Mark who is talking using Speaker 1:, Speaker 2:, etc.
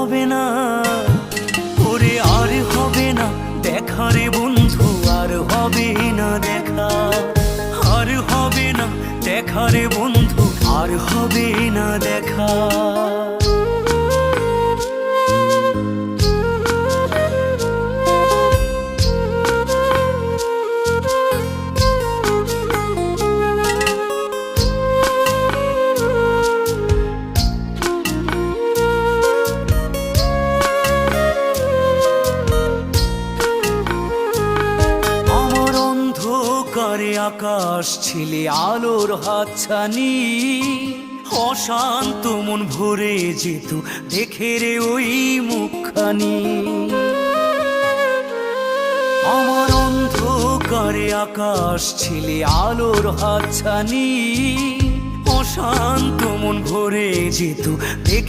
Speaker 1: হবে না, ওরে আর হবে না দেখা রে বন্ধু, আর হবে না দেখা, আর হবে না দেখা রে বন্ধু, আর হবে না দেখা। অন্ধকারে আকাশ ছিলে আলোর হাতছানি, অশান্ত মন ভরে যেত দেখে রে ওই মুখখানি। আমার অন্ধকারে আকাশ ছিলে আলোর হাতছানি, অশান্ত মন ভরে যেত দেখে